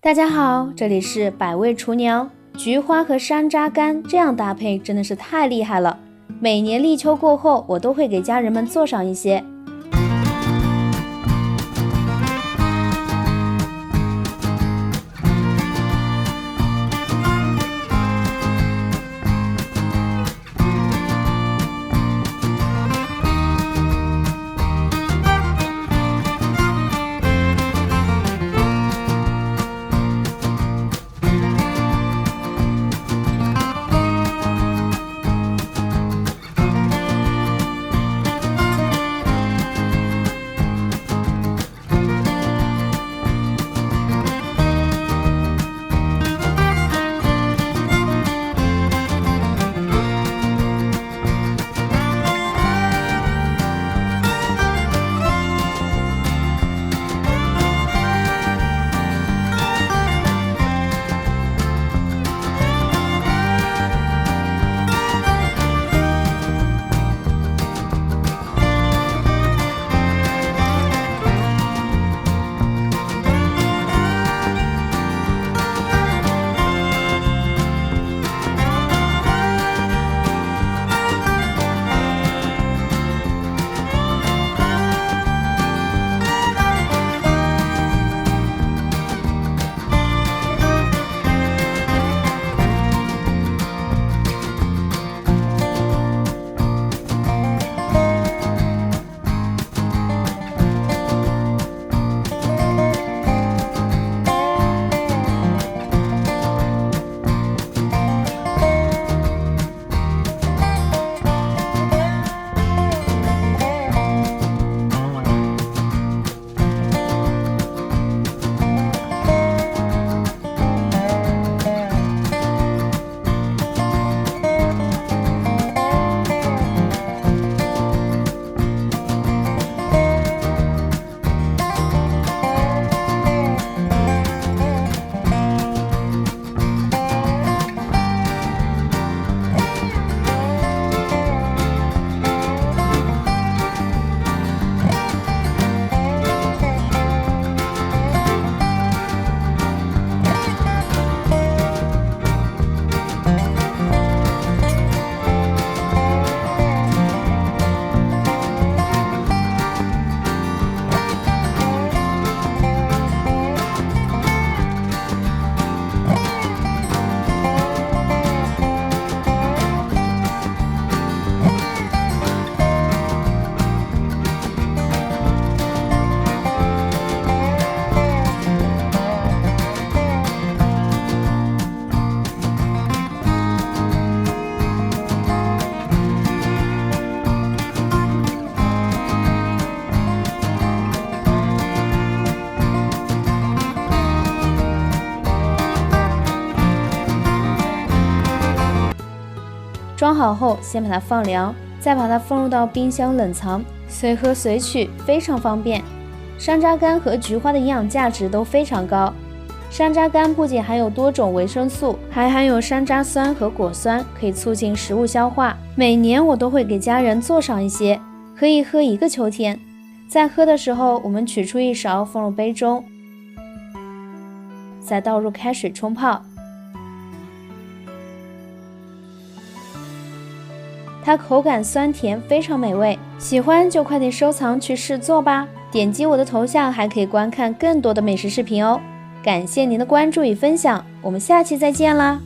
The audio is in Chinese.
大家好，这里是百味厨娘。菊花和山楂干这样搭配真的是太厉害了，每年立秋过后，我都会给家人们做上一些。装好后，先把它放凉，再把它放入到冰箱冷藏，随喝随取，非常方便。山楂干和菊花的营养价值都非常高。山楂干不仅含有多种维生素，还含有山楂酸和果酸，可以促进食物消化。每年我都会给家人做上一些，可以喝一个秋天。在喝的时候，我们取出一勺放入杯中，再倒入开水冲泡。它口感酸甜，非常美味，喜欢就快点收藏去试做吧！点击我的头像还可以观看更多的美食视频哦。感谢您的关注与分享，我们下期再见啦！